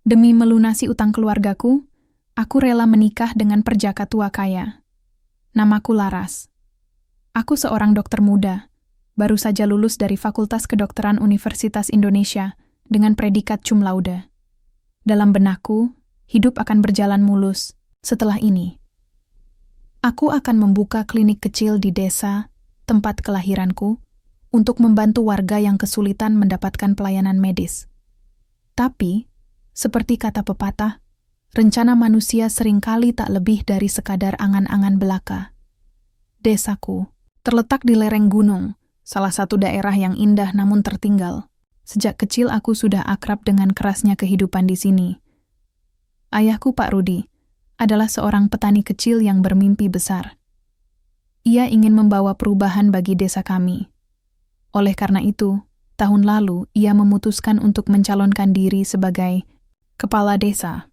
Demi melunasi utang keluargaku, aku rela menikah dengan perjaka tua kaya. Namaku Laras. Aku seorang dokter muda, baru saja lulus dari Fakultas Kedokteran Universitas Indonesia dengan predikat cum laude. Dalam benakku, hidup akan berjalan mulus setelah ini. Aku akan membuka klinik kecil di desa, tempat kelahiranku, untuk membantu warga yang kesulitan mendapatkan pelayanan medis. Tapi, seperti kata pepatah, rencana manusia seringkali tak lebih dari sekadar angan-angan belaka. Desaku terletak di lereng gunung, salah satu daerah yang indah namun tertinggal. Sejak kecil aku sudah akrab dengan kerasnya kehidupan di sini. Ayahku, Pak Rudi, adalah seorang petani kecil yang bermimpi besar. Ia ingin membawa perubahan bagi desa kami. Oleh karena itu, tahun lalu ia memutuskan untuk mencalonkan diri sebagai kepala desa.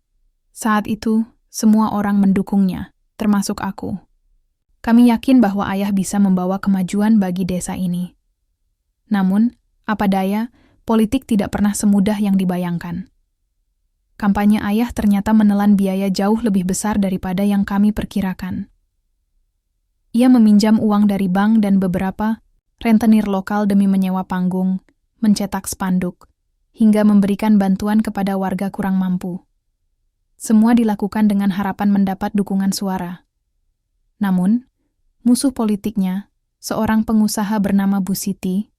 Saat itu, semua orang mendukungnya, termasuk aku. Kami yakin bahwa ayah bisa membawa kemajuan bagi desa ini. Namun, apa daya, politik tidak pernah semudah yang dibayangkan. Kampanye ayah ternyata menelan biaya jauh lebih besar daripada yang kami perkirakan. Ia meminjam uang dari bank dan beberapa rentenir lokal demi menyewa panggung, mencetak spanduk, hingga memberikan bantuan kepada warga kurang mampu. Semua dilakukan dengan harapan mendapat dukungan suara. Namun, musuh politiknya, seorang pengusaha bernama Bu Siti,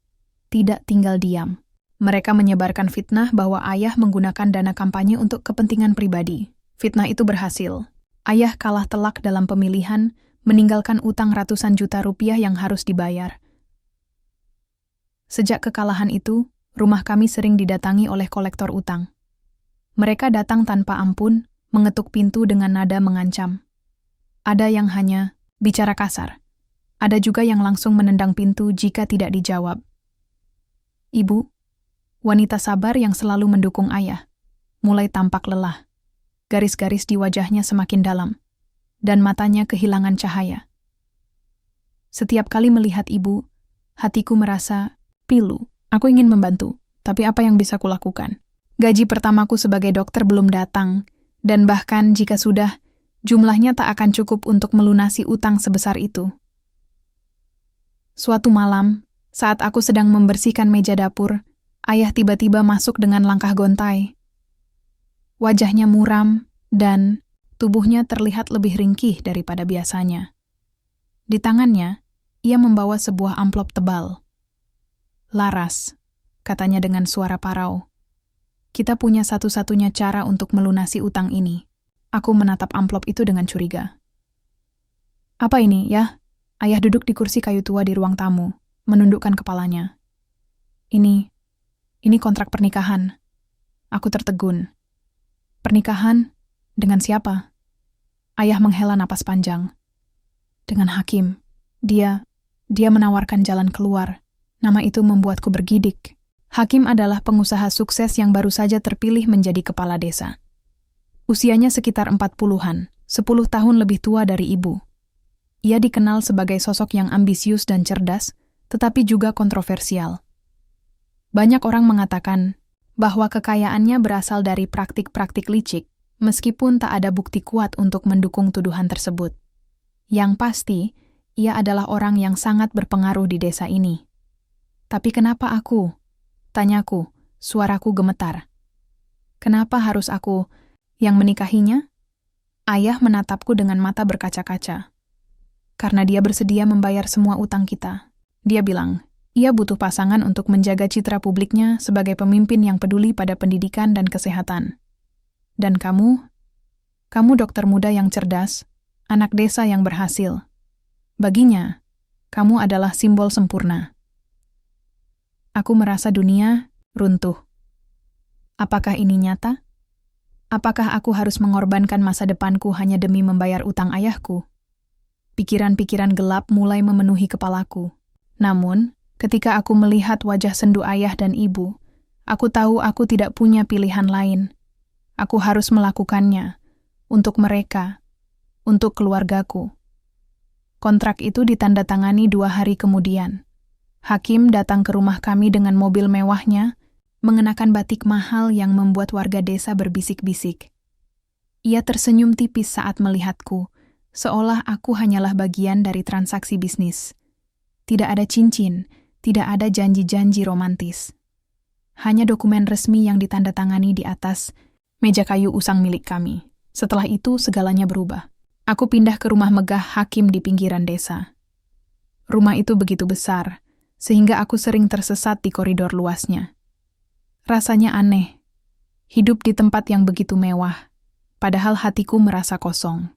tidak tinggal diam. Mereka menyebarkan fitnah bahwa ayah menggunakan dana kampanye untuk kepentingan pribadi. Fitnah itu berhasil. Ayah kalah telak dalam pemilihan, meninggalkan utang ratusan juta rupiah yang harus dibayar. Sejak kekalahan itu, rumah kami sering didatangi oleh kolektor utang. Mereka datang tanpa ampun, mengetuk pintu dengan nada mengancam. Ada yang hanya bicara kasar. Ada juga yang langsung menendang pintu jika tidak dijawab. Ibu, wanita sabar yang selalu mendukung ayah, mulai tampak lelah. Garis-garis di wajahnya semakin dalam, dan matanya kehilangan cahaya. Setiap kali melihat ibu, hatiku merasa pilu. Aku ingin membantu, tapi apa yang bisa kulakukan? Gaji pertamaku sebagai dokter belum datang, dan bahkan jika sudah, jumlahnya tak akan cukup untuk melunasi utang sebesar itu. Suatu malam, saat aku sedang membersihkan meja dapur, ayah tiba-tiba masuk dengan langkah gontai. Wajahnya muram, dan tubuhnya terlihat lebih ringkih daripada biasanya. Di tangannya, ia membawa sebuah amplop tebal. Laras, katanya dengan suara parau. Kita punya satu-satunya cara untuk melunasi utang ini. Aku menatap amplop itu dengan curiga. Apa ini, ya? Ayah duduk di kursi kayu tua di ruang tamu, menundukkan kepalanya. Ini kontrak pernikahan. Aku tertegun. Pernikahan? Dengan siapa? Ayah menghela napas panjang. Dengan hakim. Dia menawarkan jalan keluar. Nama itu membuatku bergidik. Hakim adalah pengusaha sukses yang baru saja terpilih menjadi kepala desa. Usianya sekitar 40-an, 10 tahun lebih tua dari ibu. Ia dikenal sebagai sosok yang ambisius dan cerdas, tetapi juga kontroversial. Banyak orang mengatakan bahwa kekayaannya berasal dari praktik-praktik licik, meskipun tak ada bukti kuat untuk mendukung tuduhan tersebut. Yang pasti, ia adalah orang yang sangat berpengaruh di desa ini. Tapi kenapa aku? Tanyaku, suaraku gemetar. Kenapa harus aku yang menikahinya? Ayah menatapku dengan mata berkaca-kaca. Karena dia bersedia membayar semua utang kita. Dia bilang, ia butuh pasangan untuk menjaga citra publiknya sebagai pemimpin yang peduli pada pendidikan dan kesehatan. Dan kamu dokter muda yang cerdas, anak desa yang berhasil. Baginya, kamu adalah simbol sempurna. Aku merasa dunia runtuh. Apakah ini nyata? Apakah aku harus mengorbankan masa depanku hanya demi membayar utang ayahku? Pikiran-pikiran gelap mulai memenuhi kepalaku. Namun, ketika aku melihat wajah sendu ayah dan ibu, aku tahu aku tidak punya pilihan lain. Aku harus melakukannya, untuk mereka, untuk keluargaku. Kontrak itu ditandatangani 2 hari kemudian. Hakim datang ke rumah kami dengan mobil mewahnya, mengenakan batik mahal yang membuat warga desa berbisik-bisik. Ia tersenyum tipis saat melihatku, seolah aku hanyalah bagian dari transaksi bisnis. Tidak ada cincin, tidak ada janji-janji romantis. Hanya dokumen resmi yang ditandatangani di atas meja kayu usang milik kami. Setelah itu, segalanya berubah. Aku pindah ke rumah megah Hakim di pinggiran desa. Rumah itu begitu besar, sehingga aku sering tersesat di koridor luasnya. Rasanya aneh, hidup di tempat yang begitu mewah, padahal hatiku merasa kosong.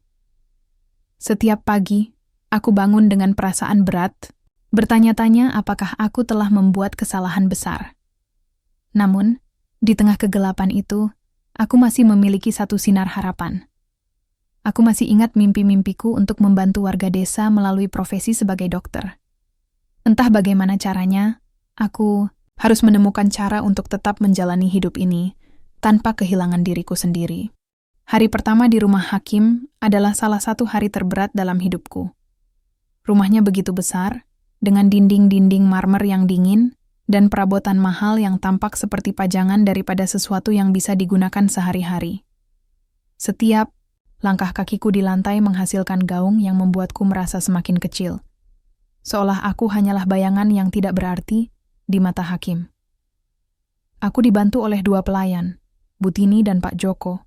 Setiap pagi, aku bangun dengan perasaan berat, bertanya-tanya apakah aku telah membuat kesalahan besar. Namun, di tengah kegelapan itu, aku masih memiliki satu sinar harapan. Aku masih ingat mimpi-mimpiku untuk membantu warga desa melalui profesi sebagai dokter. Entah bagaimana caranya, aku harus menemukan cara untuk tetap menjalani hidup ini tanpa kehilangan diriku sendiri. Hari pertama di rumah Hakim adalah salah satu hari terberat dalam hidupku. Rumahnya begitu besar, dengan dinding-dinding marmer yang dingin dan perabotan mahal yang tampak seperti pajangan daripada sesuatu yang bisa digunakan sehari-hari. Setiap langkah kakiku di lantai menghasilkan gaung yang membuatku merasa semakin kecil. Seolah aku hanyalah bayangan yang tidak berarti di mata Hakim. Aku dibantu oleh 2 pelayan, Butini dan Pak Joko,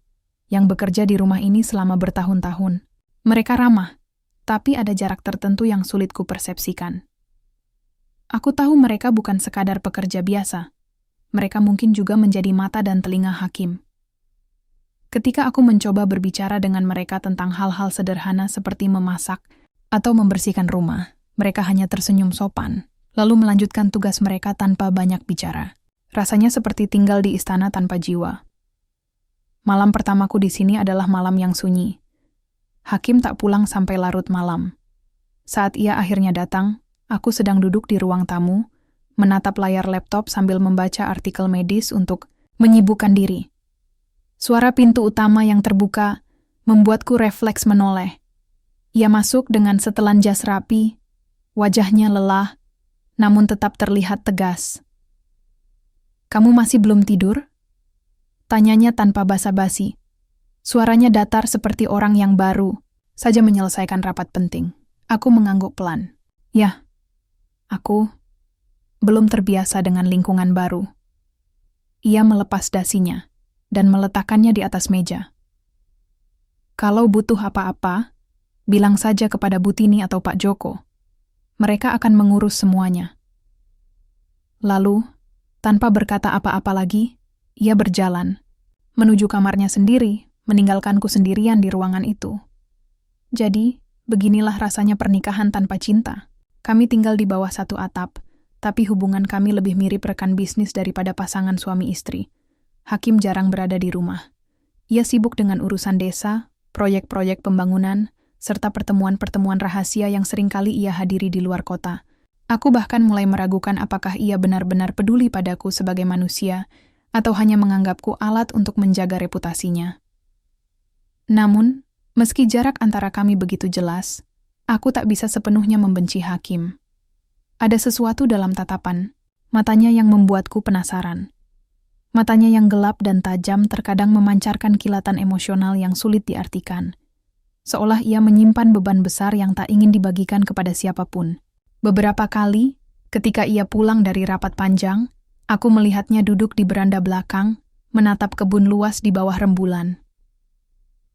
yang bekerja di rumah ini selama bertahun-tahun. Mereka ramah, tapi ada jarak tertentu yang sulit kupersepsikan. Aku tahu mereka bukan sekadar pekerja biasa. Mereka mungkin juga menjadi mata dan telinga Hakim. Ketika aku mencoba berbicara dengan mereka tentang hal-hal sederhana seperti memasak atau membersihkan rumah, mereka hanya tersenyum sopan, lalu melanjutkan tugas mereka tanpa banyak bicara. Rasanya seperti tinggal di istana tanpa jiwa. Malam pertamaku di sini adalah malam yang sunyi. Hakim tak pulang sampai larut malam. Saat ia akhirnya datang, aku sedang duduk di ruang tamu, menatap layar laptop sambil membaca artikel medis untuk menyibukkan diri. Suara pintu utama yang terbuka membuatku refleks menoleh. Ia masuk dengan setelan jas rapi, wajahnya lelah, namun tetap terlihat tegas. "Kamu masih belum tidur?" Tanyanya tanpa basa-basi. Suaranya datar seperti orang yang baru saja menyelesaikan rapat penting. Aku mengangguk pelan. "Ya, aku belum terbiasa dengan lingkungan baru." Ia melepas dasinya dan meletakkannya di atas meja. "Kalau butuh apa-apa, bilang saja kepada Butini atau Pak Joko. Mereka akan mengurus semuanya." Lalu, tanpa berkata apa-apa lagi, ia berjalan, menuju kamarnya sendiri, meninggalkanku sendirian di ruangan itu. Jadi, beginilah rasanya pernikahan tanpa cinta. Kami tinggal di bawah satu atap, tapi hubungan kami lebih mirip rekan bisnis daripada pasangan suami istri. Hakim jarang berada di rumah. Ia sibuk dengan urusan desa, proyek-proyek pembangunan, serta pertemuan-pertemuan rahasia yang seringkali ia hadiri di luar kota. Aku bahkan mulai meragukan apakah ia benar-benar peduli padaku sebagai manusia, atau hanya menganggapku alat untuk menjaga reputasinya. Namun, meski jarak antara kami begitu jelas, aku tak bisa sepenuhnya membenci Hakim. Ada sesuatu dalam tatapan, matanya yang membuatku penasaran. Matanya yang gelap dan tajam terkadang memancarkan kilatan emosional yang sulit diartikan. Seolah ia menyimpan beban besar yang tak ingin dibagikan kepada siapapun. Beberapa kali, ketika ia pulang dari rapat panjang, aku melihatnya duduk di beranda belakang, menatap kebun luas di bawah rembulan.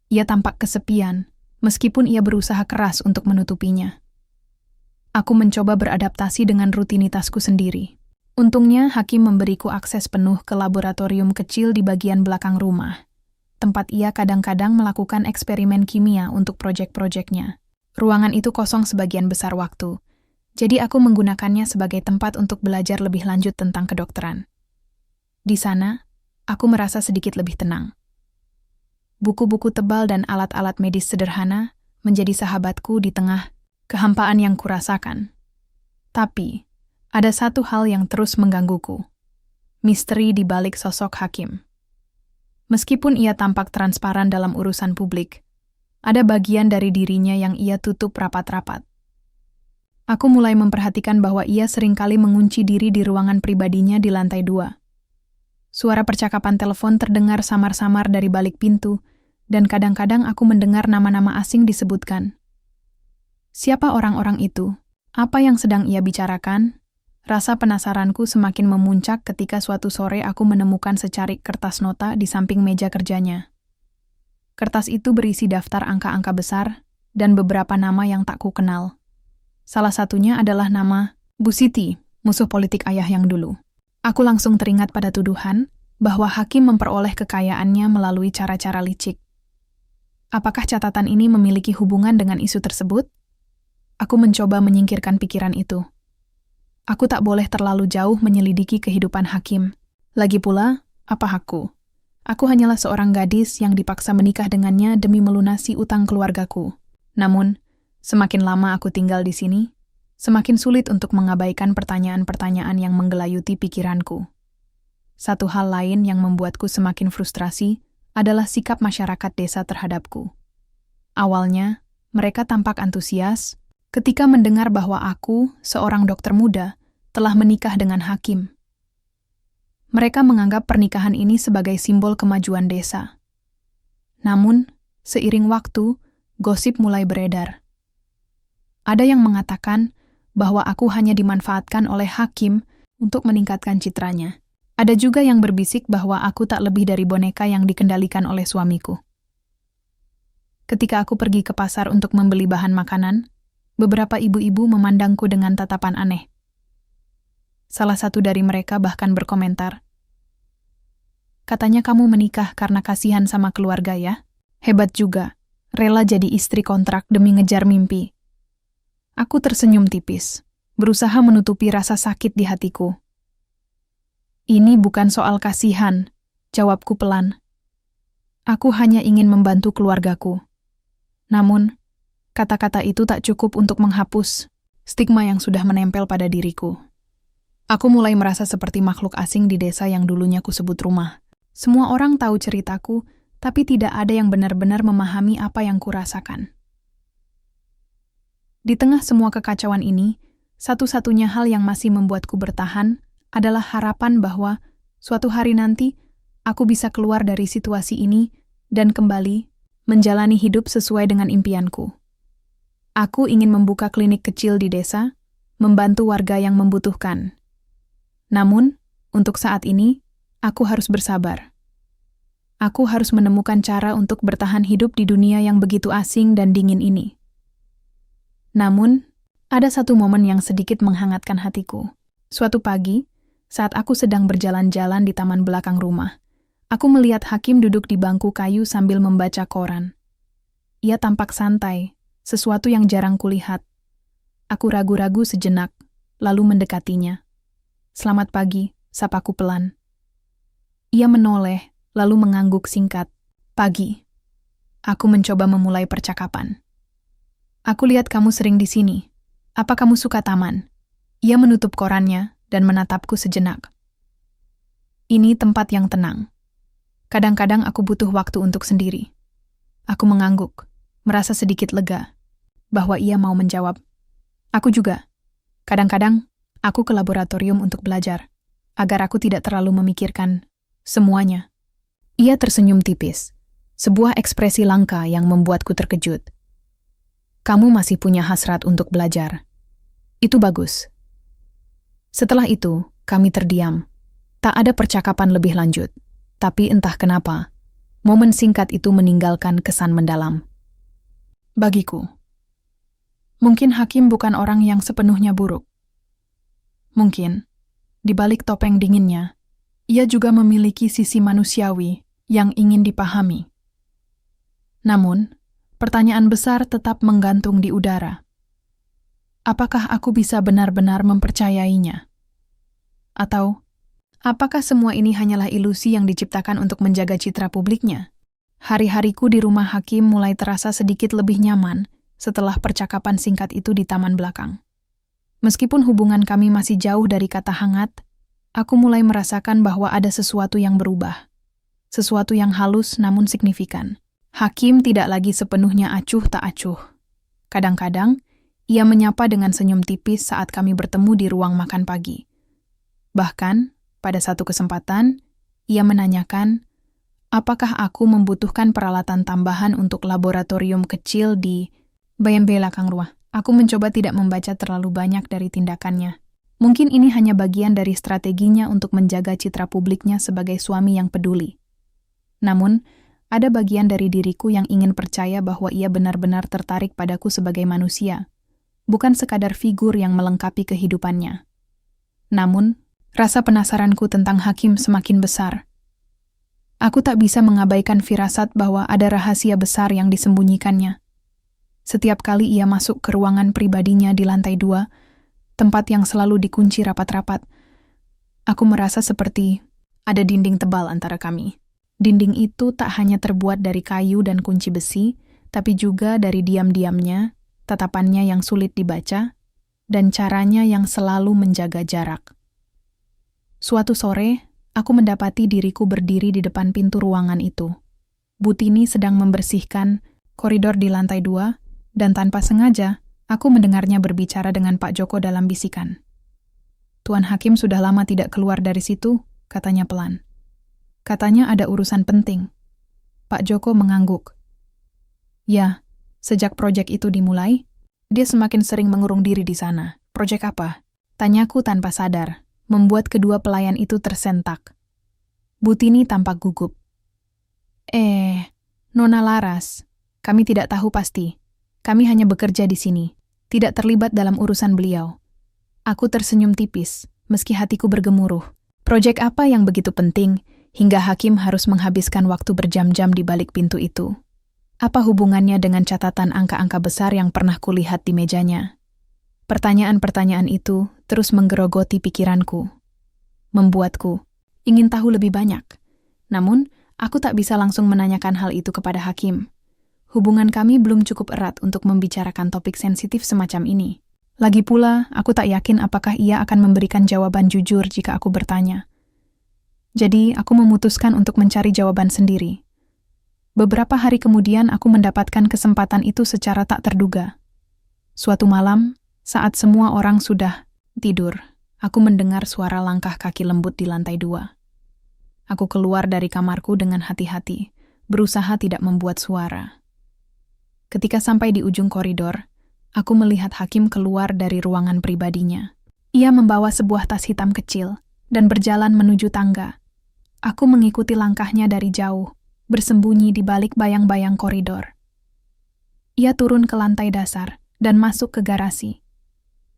Ia tampak kesepian, meskipun ia berusaha keras untuk menutupinya. Aku mencoba beradaptasi dengan rutinitasku sendiri. Untungnya, Hakim memberiku akses penuh ke laboratorium kecil di bagian belakang rumah, tempat ia kadang-kadang melakukan eksperimen kimia untuk proyek-proyeknya. Ruangan itu kosong sebagian besar waktu, jadi aku menggunakannya sebagai tempat untuk belajar lebih lanjut tentang kedokteran. Di sana, aku merasa sedikit lebih tenang. Buku-buku tebal dan alat-alat medis sederhana menjadi sahabatku di tengah kehampaan yang kurasakan. Tapi, ada satu hal yang terus menggangguku. Misteri di balik sosok Hakim. Meskipun ia tampak transparan dalam urusan publik, ada bagian dari dirinya yang ia tutup rapat-rapat. Aku mulai memperhatikan bahwa ia seringkali mengunci diri di ruangan pribadinya di lantai 2. Suara percakapan telepon terdengar samar-samar dari balik pintu, dan kadang-kadang aku mendengar nama-nama asing disebutkan. Siapa orang-orang itu? Apa yang sedang ia bicarakan? Rasa penasaranku semakin memuncak ketika suatu sore aku menemukan secarik kertas nota di samping meja kerjanya. Kertas itu berisi daftar angka-angka besar dan beberapa nama yang tak ku kenal. Salah satunya adalah nama Bu Siti, musuh politik ayah yang dulu. Aku langsung teringat pada tuduhan bahwa hakim memperoleh kekayaannya melalui cara-cara licik. Apakah catatan ini memiliki hubungan dengan isu tersebut? Aku mencoba menyingkirkan pikiran itu. Aku tak boleh terlalu jauh menyelidiki kehidupan hakim. Lagi pula, apa hakku? Aku hanyalah seorang gadis yang dipaksa menikah dengannya demi melunasi utang keluargaku. Namun, semakin lama aku tinggal di sini, semakin sulit untuk mengabaikan pertanyaan-pertanyaan yang menggelayuti pikiranku. Satu hal lain yang membuatku semakin frustrasi adalah sikap masyarakat desa terhadapku. Awalnya, mereka tampak antusias ketika mendengar bahwa aku, seorang dokter muda, telah menikah dengan hakim. Mereka menganggap pernikahan ini sebagai simbol kemajuan desa. Namun, seiring waktu, gosip mulai beredar. Ada yang mengatakan bahwa aku hanya dimanfaatkan oleh hakim untuk meningkatkan citranya. Ada juga yang berbisik bahwa aku tak lebih dari boneka yang dikendalikan oleh suamiku. Ketika aku pergi ke pasar untuk membeli bahan makanan, beberapa ibu-ibu memandangku dengan tatapan aneh. Salah satu dari mereka bahkan berkomentar, "Katanya kamu menikah karena kasihan sama keluarga ya? Hebat juga, rela jadi istri kontrak demi ngejar mimpi." Aku tersenyum tipis, berusaha menutupi rasa sakit di hatiku. "Ini bukan soal kasihan," jawabku pelan. "Aku hanya ingin membantu keluargaku." Namun, kata-kata itu tak cukup untuk menghapus stigma yang sudah menempel pada diriku. Aku mulai merasa seperti makhluk asing di desa yang dulunya kusebut rumah. Semua orang tahu ceritaku, tapi tidak ada yang benar-benar memahami apa yang kurasakan. Di tengah semua kekacauan ini, satu-satunya hal yang masih membuatku bertahan adalah harapan bahwa suatu hari nanti aku bisa keluar dari situasi ini dan kembali menjalani hidup sesuai dengan impianku. Aku ingin membuka klinik kecil di desa, membantu warga yang membutuhkan. Namun, untuk saat ini, aku harus bersabar. Aku harus menemukan cara untuk bertahan hidup di dunia yang begitu asing dan dingin ini. Namun, ada satu momen yang sedikit menghangatkan hatiku. Suatu pagi, saat aku sedang berjalan-jalan di taman belakang rumah, aku melihat hakim duduk di bangku kayu sambil membaca koran. Ia tampak santai, sesuatu yang jarang kulihat. Aku ragu-ragu sejenak, lalu mendekatinya. "Selamat pagi," sapaku pelan. Ia menoleh, lalu mengangguk singkat. "Pagi." Aku mencoba memulai percakapan. "Aku lihat kamu sering di sini. Apa kamu suka taman?" Ia menutup korannya dan menatapku sejenak. "Ini tempat yang tenang. Kadang-kadang aku butuh waktu untuk sendiri." Aku mengangguk, merasa sedikit lega bahwa ia mau menjawab. "Aku juga. Kadang-kadang aku ke laboratorium untuk belajar, agar aku tidak terlalu memikirkan semuanya." Ia tersenyum tipis, sebuah ekspresi langka yang membuatku terkejut. "Kamu masih punya hasrat untuk belajar. Itu bagus." Setelah itu, kami terdiam. Tak ada percakapan lebih lanjut. Tapi entah kenapa, momen singkat itu meninggalkan kesan mendalam. Bagiku, mungkin hakim bukan orang yang sepenuhnya buruk. Mungkin, di balik topeng dinginnya, ia juga memiliki sisi manusiawi yang ingin dipahami. Namun, pertanyaan besar tetap menggantung di udara. Apakah aku bisa benar-benar mempercayainya? Atau, apakah semua ini hanyalah ilusi yang diciptakan untuk menjaga citra publiknya? Hari-hariku di rumah hakim mulai terasa sedikit lebih nyaman setelah percakapan singkat itu di taman belakang. Meskipun hubungan kami masih jauh dari kata hangat, aku mulai merasakan bahwa ada sesuatu yang berubah. Sesuatu yang halus namun signifikan. Hakim tidak lagi sepenuhnya acuh tak acuh. Kadang-kadang, ia menyapa dengan senyum tipis saat kami bertemu di ruang makan pagi. Bahkan, pada satu kesempatan, Ia menanyakan, apakah aku membutuhkan peralatan tambahan untuk laboratorium kecil di belakang rumah. Aku mencoba tidak membaca terlalu banyak dari tindakannya. Mungkin ini hanya bagian dari strateginya untuk menjaga citra publiknya sebagai suami yang peduli. Namun, ada bagian dari diriku yang ingin percaya bahwa ia benar-benar tertarik padaku sebagai manusia, bukan sekadar figur yang melengkapi kehidupannya. Namun, rasa penasaranku tentang Hakim semakin besar. Aku tak bisa mengabaikan firasat bahwa ada rahasia besar yang disembunyikannya. Setiap kali ia masuk ke ruangan pribadinya di lantai 2, tempat yang selalu dikunci rapat-rapat, aku merasa seperti ada dinding tebal antara kami. Dinding itu tak hanya terbuat dari kayu dan kunci besi, tapi juga dari diam-diamnya, tatapannya yang sulit dibaca, dan caranya yang selalu menjaga jarak. Suatu sore, aku mendapati diriku berdiri di depan pintu ruangan itu. Butini sedang membersihkan koridor di lantai 2, dan tanpa sengaja, aku mendengarnya berbicara dengan Pak Joko dalam bisikan. Tuan Hakim sudah lama tidak keluar dari situ, katanya pelan. Katanya ada urusan penting. Pak Joko mengangguk. Ya, sejak proyek itu dimulai, dia semakin sering mengurung diri di sana. Proyek apa? Tanyaku tanpa sadar, membuat kedua pelayan itu tersentak. Butini tampak gugup. Nona Laras, kami tidak tahu pasti. Kami hanya bekerja di sini, tidak terlibat dalam urusan beliau. Aku tersenyum tipis, meski hatiku bergemuruh. Proyek apa yang begitu penting, hingga Hakim harus menghabiskan waktu berjam-jam di balik pintu itu? Apa hubungannya dengan catatan angka-angka besar yang pernah kulihat di mejanya? Pertanyaan-pertanyaan itu terus menggerogoti pikiranku, membuatku ingin tahu lebih banyak. Namun, aku tak bisa langsung menanyakan hal itu kepada Hakim. Hubungan kami belum cukup erat untuk membicarakan topik sensitif semacam ini. Lagi pula, aku tak yakin apakah ia akan memberikan jawaban jujur jika aku bertanya. Jadi, aku memutuskan untuk mencari jawaban sendiri. Beberapa hari kemudian, aku mendapatkan kesempatan itu secara tak terduga. Suatu malam, saat semua orang sudah tidur, aku mendengar suara langkah kaki lembut di lantai 2. Aku keluar dari kamarku dengan hati-hati, berusaha tidak membuat suara. Ketika sampai di ujung koridor, aku melihat Hakim keluar dari ruangan pribadinya. Ia membawa sebuah tas hitam kecil dan berjalan menuju tangga. Aku mengikuti langkahnya dari jauh, bersembunyi di balik bayang-bayang koridor. Ia turun ke lantai dasar dan masuk ke garasi.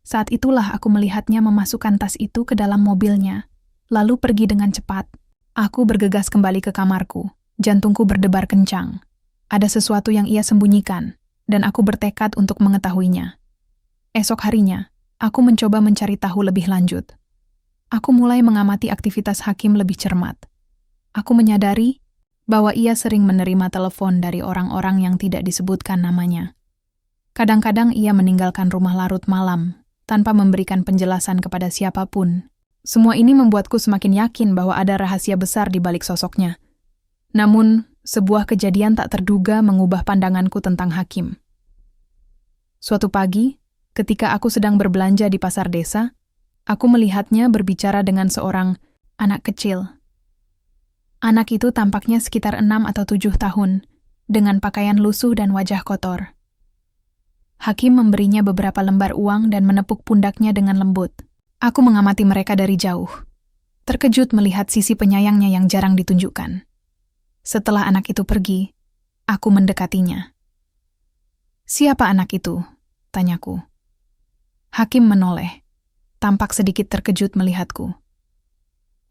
Saat itulah aku melihatnya memasukkan tas itu ke dalam mobilnya, lalu pergi dengan cepat. Aku bergegas kembali ke kamarku, jantungku berdebar kencang. Ada sesuatu yang ia sembunyikan, dan aku bertekad untuk mengetahuinya. Esok harinya, aku mencoba mencari tahu lebih lanjut. Aku mulai mengamati aktivitas Hakim lebih cermat. Aku menyadari bahwa ia sering menerima telepon dari orang-orang yang tidak disebutkan namanya. Kadang-kadang ia meninggalkan rumah larut malam, tanpa memberikan penjelasan kepada siapapun. Semua ini membuatku semakin yakin bahwa ada rahasia besar di balik sosoknya. Namun, sebuah kejadian tak terduga mengubah pandanganku tentang Hakim. Suatu pagi, ketika aku sedang berbelanja di pasar desa, aku melihatnya berbicara dengan seorang anak kecil. Anak itu tampaknya sekitar 6 atau 7 tahun, dengan pakaian lusuh dan wajah kotor. Hakim memberinya beberapa lembar uang dan menepuk pundaknya dengan lembut. Aku mengamati mereka dari jauh, terkejut melihat sisi penyayangnya yang jarang ditunjukkan. Setelah anak itu pergi, aku mendekatinya. "Siapa anak itu?" tanyaku. Hakim menoleh, tampak sedikit terkejut melihatku.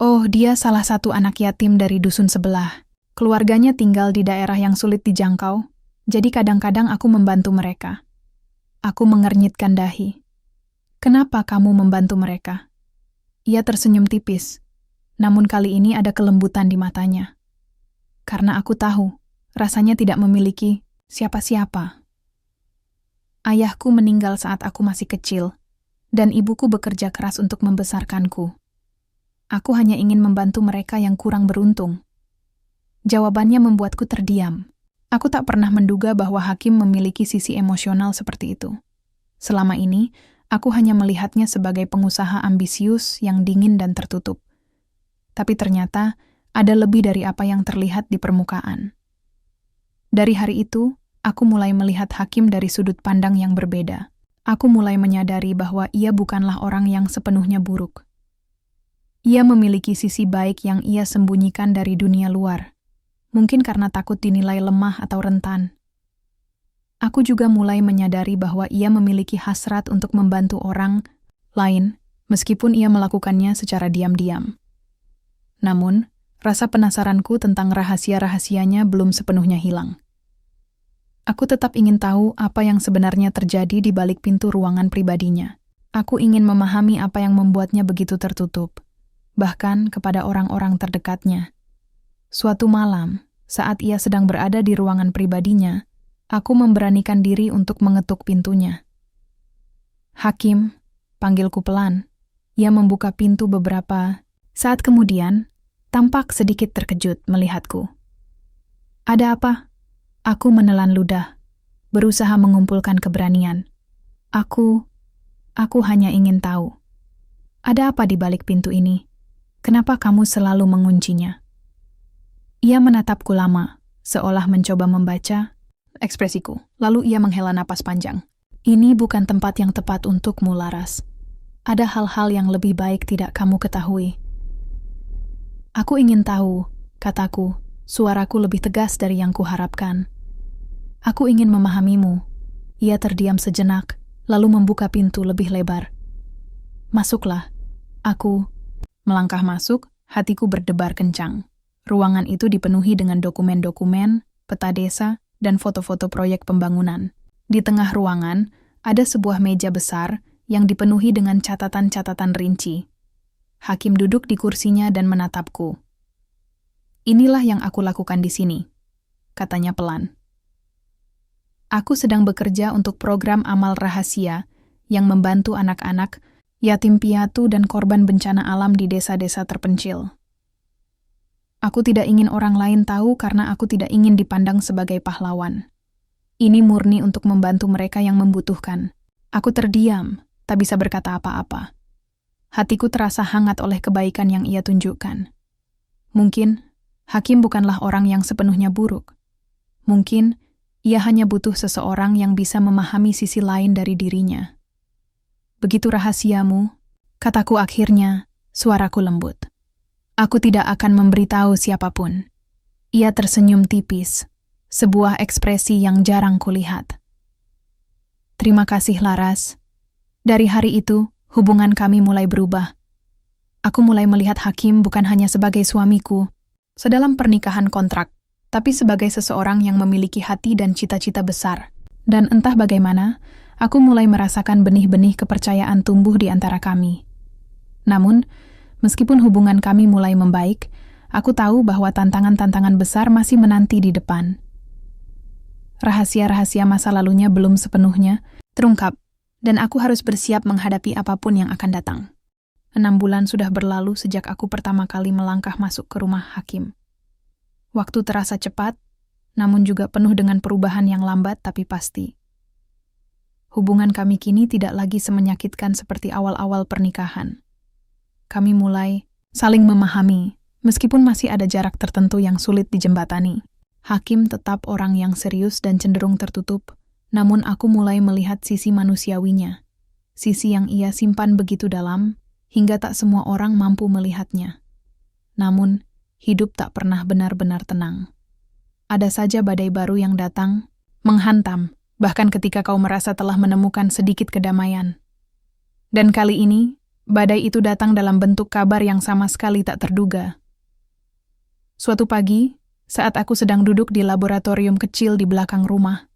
"Oh, dia salah satu anak yatim dari dusun sebelah. Keluarganya tinggal di daerah yang sulit dijangkau, jadi kadang-kadang aku membantu mereka." Aku mengernyitkan dahi. "Kenapa kamu membantu mereka?" Ia tersenyum tipis, namun kali ini ada kelembutan di matanya. Karena aku tahu, rasanya tidak memiliki siapa-siapa. Ayahku meninggal saat aku masih kecil, dan ibuku bekerja keras untuk membesarkanku. Aku hanya ingin membantu mereka yang kurang beruntung. Jawabannya membuatku terdiam. Aku tak pernah menduga bahwa Hakim memiliki sisi emosional seperti itu. Selama ini, aku hanya melihatnya sebagai pengusaha ambisius yang dingin dan tertutup. Tapi ternyata, ada lebih dari apa yang terlihat di permukaan. Dari hari itu, aku mulai melihat Hakim dari sudut pandang yang berbeda. Aku mulai menyadari bahwa ia bukanlah orang yang sepenuhnya buruk. Ia memiliki sisi baik yang ia sembunyikan dari dunia luar. Mungkin karena takut dinilai lemah atau rentan. Aku juga mulai menyadari bahwa ia memiliki hasrat untuk membantu orang lain, meskipun ia melakukannya secara diam-diam. Namun, rasa penasaranku tentang rahasia-rahasianya belum sepenuhnya hilang. Aku tetap ingin tahu apa yang sebenarnya terjadi di balik pintu ruangan pribadinya. Aku ingin memahami apa yang membuatnya begitu tertutup, bahkan kepada orang-orang terdekatnya. Suatu malam, saat ia sedang berada di ruangan pribadinya, aku memberanikan diri untuk mengetuk pintunya. Hakim, panggilku pelan. Ia membuka pintu beberapa saat kemudian, tampak sedikit terkejut melihatku. Ada apa? Aku menelan ludah, berusaha mengumpulkan keberanian. Aku hanya ingin tahu. Ada apa di balik pintu ini? Kenapa kamu selalu menguncinya? Ia menatapku lama, seolah mencoba membaca ekspresiku. Lalu ia menghela napas panjang. Ini bukan tempat yang tepat untukmu, Laras. Ada hal-hal yang lebih baik tidak kamu ketahui. Aku ingin tahu, kataku, suaraku lebih tegas dari yang kuharapkan. Aku ingin memahamimu. Ia terdiam sejenak, lalu membuka pintu lebih lebar. Masuklah. Aku melangkah masuk, hatiku berdebar kencang. Ruangan itu dipenuhi dengan dokumen-dokumen, peta desa, dan foto-foto proyek pembangunan. Di tengah ruangan, ada sebuah meja besar yang dipenuhi dengan catatan-catatan rinci. Hakim duduk di kursinya dan menatapku. Inilah yang aku lakukan di sini, katanya pelan. Aku sedang bekerja untuk program amal rahasia yang membantu anak-anak, yatim piatu dan korban bencana alam di desa-desa terpencil. Aku tidak ingin orang lain tahu karena aku tidak ingin dipandang sebagai pahlawan. Ini murni untuk membantu mereka yang membutuhkan. Aku terdiam, tak bisa berkata apa-apa. Hatiku terasa hangat oleh kebaikan yang ia tunjukkan. Mungkin, Hakim bukanlah orang yang sepenuhnya buruk. Mungkin, ia hanya butuh seseorang yang bisa memahami sisi lain dari dirinya. Begitu rahasiamu, kataku akhirnya, suaraku lembut. Aku tidak akan memberitahu siapapun. Ia tersenyum tipis, sebuah ekspresi yang jarang kulihat. Terima kasih, Laras. Dari hari itu, hubungan kami mulai berubah. Aku mulai melihat Hakim bukan hanya sebagai suamiku, sedalam pernikahan kontrak, tapi sebagai seseorang yang memiliki hati dan cita-cita besar. Dan entah bagaimana, aku mulai merasakan benih-benih kepercayaan tumbuh di antara kami. Namun, meskipun hubungan kami mulai membaik, aku tahu bahwa tantangan-tantangan besar masih menanti di depan. Rahasia-rahasia masa lalunya belum sepenuhnya terungkap, dan aku harus bersiap menghadapi apapun yang akan datang. 6 bulan sudah berlalu sejak aku pertama kali melangkah masuk ke rumah Hakim. Waktu terasa cepat, namun juga penuh dengan perubahan yang lambat tapi pasti. Hubungan kami kini tidak lagi semenyakitkan seperti awal-awal pernikahan. Kami mulai saling memahami, meskipun masih ada jarak tertentu yang sulit dijembatani. Hakim tetap orang yang serius dan cenderung tertutup, namun aku mulai melihat sisi manusiawinya, sisi yang ia simpan begitu dalam, hingga tak semua orang mampu melihatnya. Namun, hidup tak pernah benar-benar tenang. Ada saja badai baru yang datang, menghantam, bahkan ketika kau merasa telah menemukan sedikit kedamaian. Dan kali ini, badai itu datang dalam bentuk kabar yang sama sekali tak terduga. Suatu pagi, saat aku sedang duduk di laboratorium kecil di belakang rumah,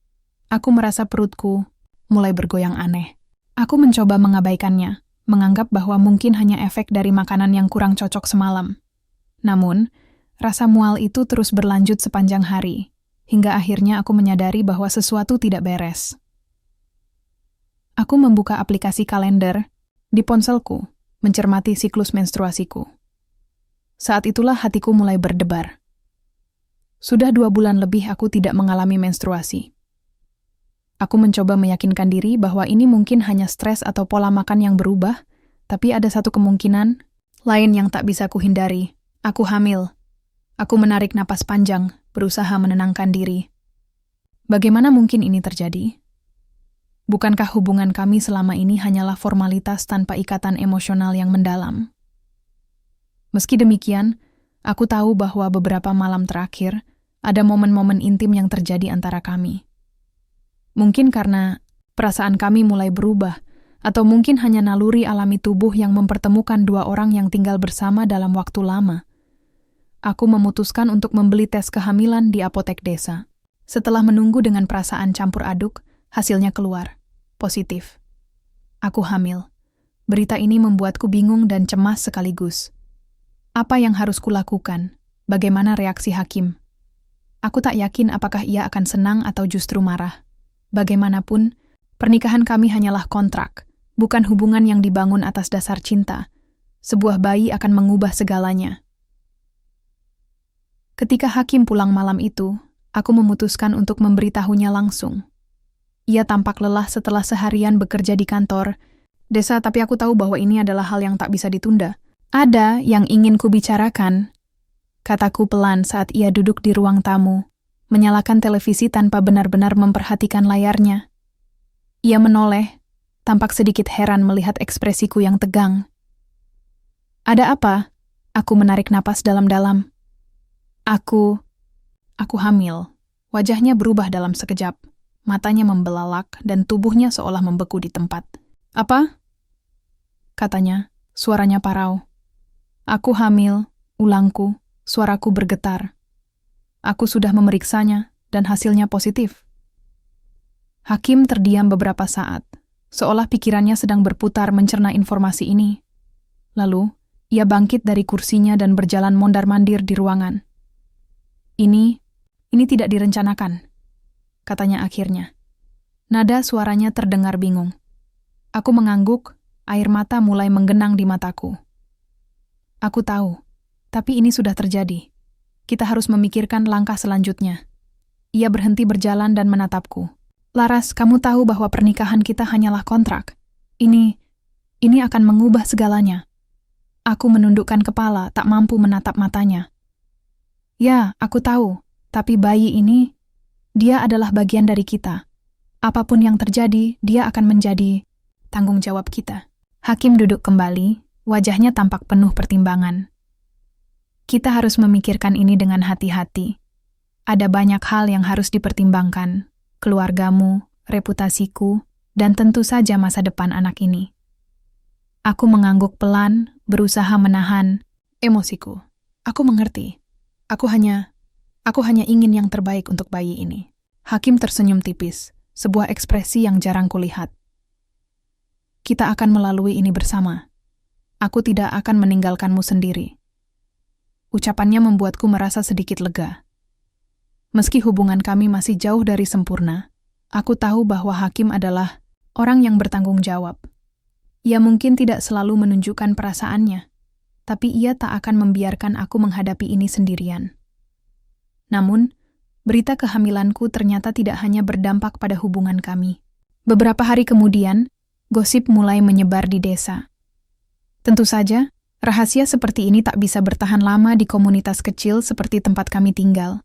aku merasa perutku mulai bergoyang aneh. Aku mencoba mengabaikannya, menganggap bahwa mungkin hanya efek dari makanan yang kurang cocok semalam. Namun, rasa mual itu terus berlanjut sepanjang hari, hingga akhirnya aku menyadari bahwa sesuatu tidak beres. Aku membuka aplikasi kalender di ponselku, mencermati siklus menstruasiku. Saat itulah hatiku mulai berdebar. Sudah 2 bulan lebih aku tidak mengalami menstruasi. Aku mencoba meyakinkan diri bahwa ini mungkin hanya stres atau pola makan yang berubah, tapi ada satu kemungkinan lain yang tak bisa kuhindari. Aku hamil. Aku menarik napas panjang, berusaha menenangkan diri. Bagaimana mungkin ini terjadi? Bukankah hubungan kami selama ini hanyalah formalitas tanpa ikatan emosional yang mendalam? Meski demikian, aku tahu bahwa beberapa malam terakhir ada momen-momen intim yang terjadi antara kami. Mungkin karena perasaan kami mulai berubah, atau mungkin hanya naluri alami tubuh yang mempertemukan dua orang yang tinggal bersama dalam waktu lama. Aku memutuskan untuk membeli tes kehamilan di apotek desa. Setelah menunggu dengan perasaan campur aduk, hasilnya keluar. Positif. Aku hamil. Berita ini membuatku bingung dan cemas sekaligus. Apa yang harus kulakukan? Bagaimana reaksi hakim? Aku tak yakin apakah ia akan senang atau justru marah. Bagaimanapun, pernikahan kami hanyalah kontrak, bukan hubungan yang dibangun atas dasar cinta. Sebuah bayi akan mengubah segalanya. Ketika hakim pulang malam itu, aku memutuskan untuk memberitahunya langsung. Ia tampak lelah setelah seharian bekerja di kantor desa, tapi aku tahu bahwa ini adalah hal yang tak bisa ditunda. Ada yang ingin kubicarakan, kataku pelan saat ia duduk di ruang tamu, menyalakan televisi tanpa benar-benar memperhatikan layarnya. Ia menoleh, tampak sedikit heran melihat ekspresiku yang tegang. Ada apa? Aku menarik napas dalam-dalam. Aku hamil. Wajahnya berubah dalam sekejap. Matanya membelalak dan tubuhnya seolah membeku di tempat. Apa? Katanya, suaranya parau. Aku hamil, ulangku, suaraku bergetar. Aku sudah memeriksanya dan hasilnya positif. Hakim terdiam beberapa saat, seolah pikirannya sedang berputar mencerna informasi ini. Lalu, ia bangkit dari kursinya dan berjalan mondar-mandir di ruangan. Ini tidak direncanakan, katanya akhirnya. Nada suaranya terdengar bingung. Aku mengangguk, air mata mulai menggenang di mataku. Aku tahu, tapi ini sudah terjadi. Kita harus memikirkan langkah selanjutnya. Ia berhenti berjalan dan menatapku. Laras, kamu tahu bahwa pernikahan kita hanyalah kontrak. Ini akan mengubah segalanya. Aku menundukkan kepala, tak mampu menatap matanya. Ya, aku tahu, tapi bayi ini, dia adalah bagian dari kita. Apapun yang terjadi, dia akan menjadi tanggung jawab kita. Hakim duduk kembali, wajahnya tampak penuh pertimbangan. Kita harus memikirkan ini dengan hati-hati. Ada banyak hal yang harus dipertimbangkan, keluargamu, reputasiku, dan tentu saja masa depan anak ini. Aku mengangguk pelan, berusaha menahan emosiku. Aku mengerti. Aku hanya ingin yang terbaik untuk bayi ini. Hakim tersenyum tipis, sebuah ekspresi yang jarang kulihat. Kita akan melalui ini bersama. Aku tidak akan meninggalkanmu sendiri. Ucapannya membuatku merasa sedikit lega. Meski hubungan kami masih jauh dari sempurna, aku tahu bahwa Hakim adalah orang yang bertanggung jawab. Ia mungkin tidak selalu menunjukkan perasaannya, tapi ia tak akan membiarkan aku menghadapi ini sendirian. Namun, berita kehamilanku ternyata tidak hanya berdampak pada hubungan kami. Beberapa hari kemudian, gosip mulai menyebar di desa. Tentu saja, rahasia seperti ini tak bisa bertahan lama di komunitas kecil seperti tempat kami tinggal.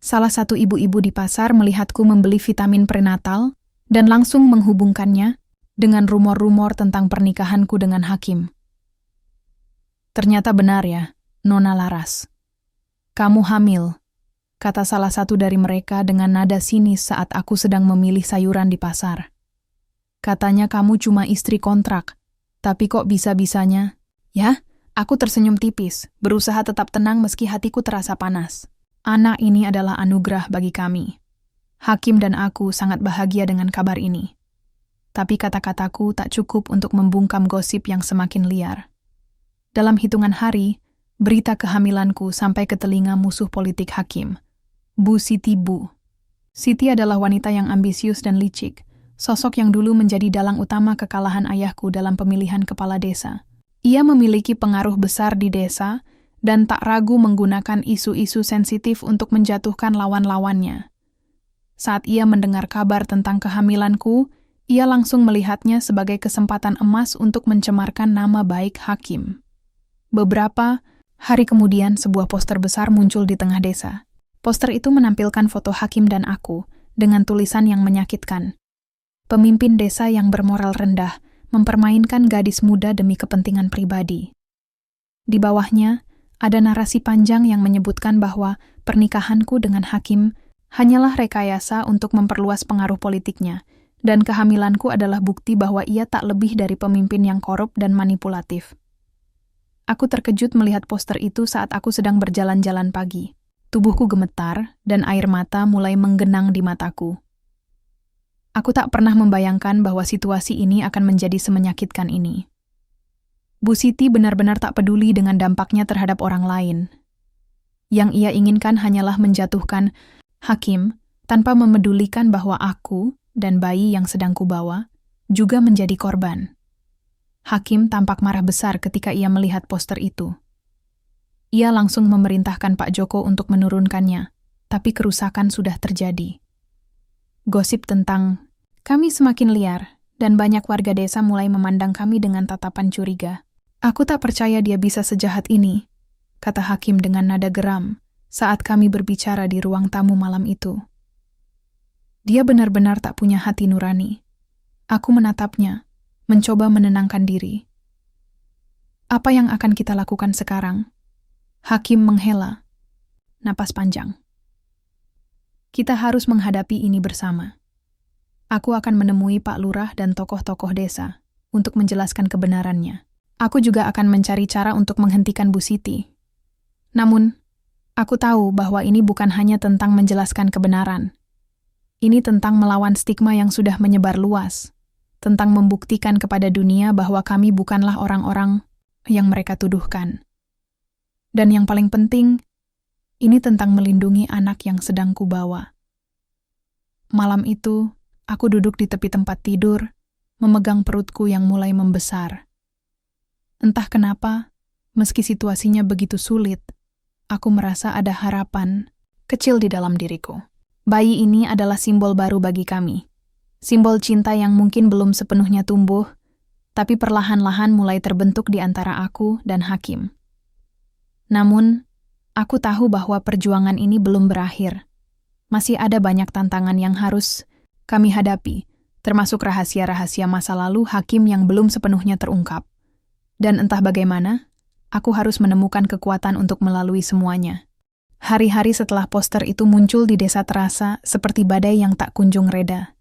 Salah satu ibu-ibu di pasar melihatku membeli vitamin prenatal dan langsung menghubungkannya dengan rumor-rumor tentang pernikahanku dengan Hakim. Ternyata benar ya, Nona Laras. Kamu hamil, kata salah satu dari mereka dengan nada sinis saat aku sedang memilih sayuran di pasar. Katanya kamu cuma istri kontrak, tapi kok bisa-bisanya? Ya, aku tersenyum tipis, berusaha tetap tenang meski hatiku terasa panas. Anak ini adalah anugerah bagi kami. Hakim dan aku sangat bahagia dengan kabar ini. Tapi kata-kataku tak cukup untuk membungkam gosip yang semakin liar. Dalam hitungan hari, berita kehamilanku sampai ke telinga musuh politik Hakim, Bu Siti Bu. Siti adalah wanita yang ambisius dan licik, sosok yang dulu menjadi dalang utama kekalahan ayahku dalam pemilihan kepala desa. Ia memiliki pengaruh besar di desa dan tak ragu menggunakan isu-isu sensitif untuk menjatuhkan lawan-lawannya. Saat ia mendengar kabar tentang kehamilanku, ia langsung melihatnya sebagai kesempatan emas untuk mencemarkan nama baik Hakim. Beberapa Hari kemudian, sebuah poster besar muncul di tengah desa. Poster itu menampilkan foto Hakim dan aku, dengan tulisan yang menyakitkan. Pemimpin desa yang bermoral rendah, mempermainkan gadis muda demi kepentingan pribadi. Di bawahnya, ada narasi panjang yang menyebutkan bahwa pernikahanku dengan Hakim hanyalah rekayasa untuk memperluas pengaruh politiknya, dan kehamilanku adalah bukti bahwa ia tak lebih dari pemimpin yang korup dan manipulatif. Aku terkejut melihat poster itu saat aku sedang berjalan-jalan pagi. Tubuhku gemetar, dan air mata mulai menggenang di mataku. Aku tak pernah membayangkan bahwa situasi ini akan menjadi semenyakitkan ini. Bu Siti benar-benar tak peduli dengan dampaknya terhadap orang lain. Yang ia inginkan hanyalah menjatuhkan Hakim tanpa memedulikan bahwa aku dan bayi yang sedang kubawa juga menjadi korban. Hakim tampak marah besar ketika ia melihat poster itu. Ia langsung memerintahkan Pak Joko untuk menurunkannya, tapi kerusakan sudah terjadi. Gosip tentang kami semakin liar, dan banyak warga desa mulai memandang kami dengan tatapan curiga. Aku tak percaya dia bisa sejahat ini, kata Hakim dengan nada geram saat kami berbicara di ruang tamu malam itu. Dia benar-benar tak punya hati nurani. Aku menatapnya, mencoba menenangkan diri. Apa yang akan kita lakukan sekarang? Hakim menghela napas panjang. Kita harus menghadapi ini bersama. Aku akan menemui Pak Lurah dan tokoh-tokoh desa untuk menjelaskan kebenarannya. Aku juga akan mencari cara untuk menghentikan Bu Siti. Namun, aku tahu bahwa ini bukan hanya tentang menjelaskan kebenaran. Ini tentang melawan stigma yang sudah menyebar luas, tentang membuktikan kepada dunia bahwa kami bukanlah orang-orang yang mereka tuduhkan. Dan yang paling penting, ini tentang melindungi anak yang sedang kubawa. Malam itu, aku duduk di tepi tempat tidur, memegang perutku yang mulai membesar. Entah kenapa, meski situasinya begitu sulit, aku merasa ada harapan kecil di dalam diriku. Bayi ini adalah simbol baru bagi kami. Simbol cinta yang mungkin belum sepenuhnya tumbuh, tapi perlahan-lahan mulai terbentuk di antara aku dan Hakim. Namun, aku tahu bahwa perjuangan ini belum berakhir. Masih ada banyak tantangan yang harus kami hadapi, termasuk rahasia-rahasia masa lalu Hakim yang belum sepenuhnya terungkap. Dan entah bagaimana, aku harus menemukan kekuatan untuk melalui semuanya. Hari-hari setelah poster itu muncul di desa terasa seperti badai yang tak kunjung reda.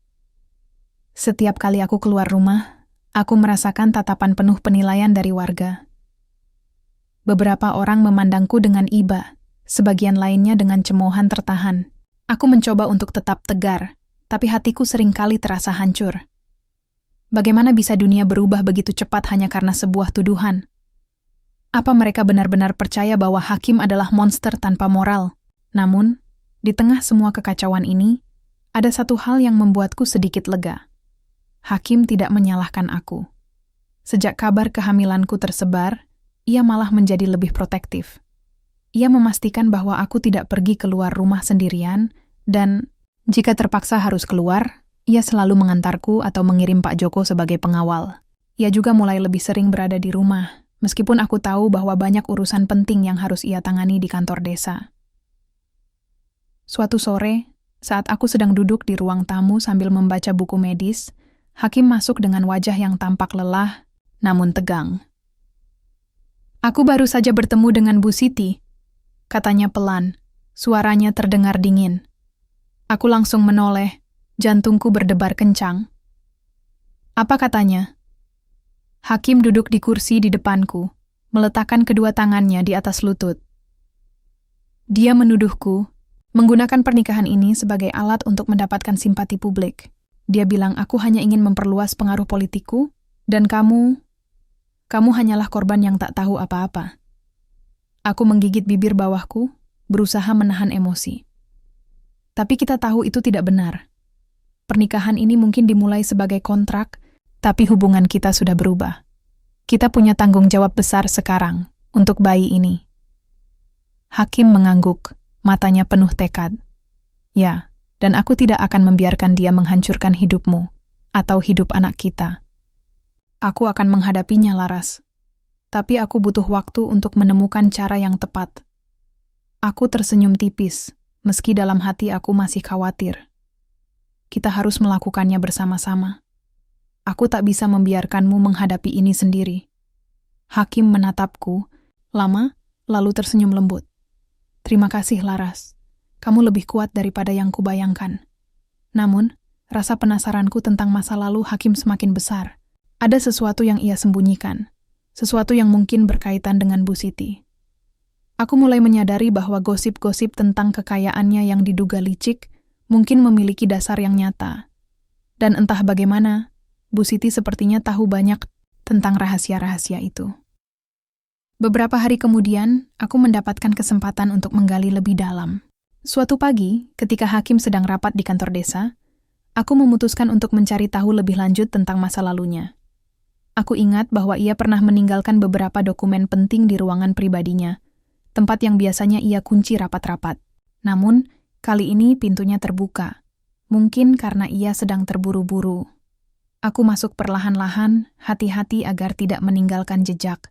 Setiap kali aku keluar rumah, aku merasakan tatapan penuh penilaian dari warga. Beberapa orang memandangku dengan iba, sebagian lainnya dengan cemoohan tertahan. Aku mencoba untuk tetap tegar, tapi hatiku seringkali terasa hancur. Bagaimana bisa dunia berubah begitu cepat hanya karena sebuah tuduhan? Apa mereka benar-benar percaya bahwa Hakim adalah monster tanpa moral? Namun, di tengah semua kekacauan ini, ada satu hal yang membuatku sedikit lega. Hakim tidak menyalahkan aku. Sejak kabar kehamilanku tersebar, ia malah menjadi lebih protektif. Ia memastikan bahwa aku tidak pergi keluar rumah sendirian, dan jika terpaksa harus keluar, ia selalu mengantarku atau mengirim Pak Joko sebagai pengawal. Ia juga mulai lebih sering berada di rumah, meskipun aku tahu bahwa banyak urusan penting yang harus ia tangani di kantor desa. Suatu sore, saat aku sedang duduk di ruang tamu sambil membaca buku medis, Hakim masuk dengan wajah yang tampak lelah, namun tegang. Aku baru saja bertemu dengan Bu Siti, katanya pelan, suaranya terdengar dingin. Aku langsung menoleh, jantungku berdebar kencang. Apa katanya? Hakim duduk di kursi di depanku, meletakkan kedua tangannya di atas lutut. Dia menuduhku, menggunakan pernikahan ini sebagai alat untuk mendapatkan simpati publik. Dia bilang aku hanya ingin memperluas pengaruh politikku, dan kamu hanyalah korban yang tak tahu apa-apa. Aku menggigit bibir bawahku, berusaha menahan emosi. Tapi kita tahu itu tidak benar. Pernikahan ini mungkin dimulai sebagai kontrak, tapi hubungan kita sudah berubah. Kita punya tanggung jawab besar sekarang untuk bayi ini. Hakim mengangguk, matanya penuh tekad. Ya, dan aku tidak akan membiarkan dia menghancurkan hidupmu atau hidup anak kita. Aku akan menghadapinya, Laras. tapi aku butuh waktu untuk menemukan cara yang tepat. Aku tersenyum tipis, meski dalam hati aku masih khawatir. Kita harus melakukannya bersama-sama. Aku tak bisa membiarkanmu menghadapi ini sendiri. Hakim menatapku, lama, lalu tersenyum lembut. Terima kasih, Laras. Kamu lebih kuat daripada yang kubayangkan. Namun, rasa penasaranku tentang masa lalu Hakim semakin besar. Ada sesuatu yang ia sembunyikan. Sesuatu yang mungkin berkaitan dengan Bu Siti. Aku mulai menyadari bahwa gosip-gosip tentang kekayaannya yang diduga licik mungkin memiliki dasar yang nyata. Dan entah bagaimana, Bu Siti sepertinya tahu banyak tentang rahasia-rahasia itu. Beberapa hari kemudian, aku mendapatkan kesempatan untuk menggali lebih dalam. Suatu pagi, ketika Hakim sedang rapat di kantor desa, aku memutuskan untuk mencari tahu lebih lanjut tentang masa lalunya. Aku ingat bahwa ia pernah meninggalkan beberapa dokumen penting di ruangan pribadinya, tempat yang biasanya ia kunci rapat-rapat. Namun, kali ini pintunya terbuka. Mungkin karena ia sedang terburu-buru. Aku masuk perlahan-lahan, hati-hati agar tidak meninggalkan jejak.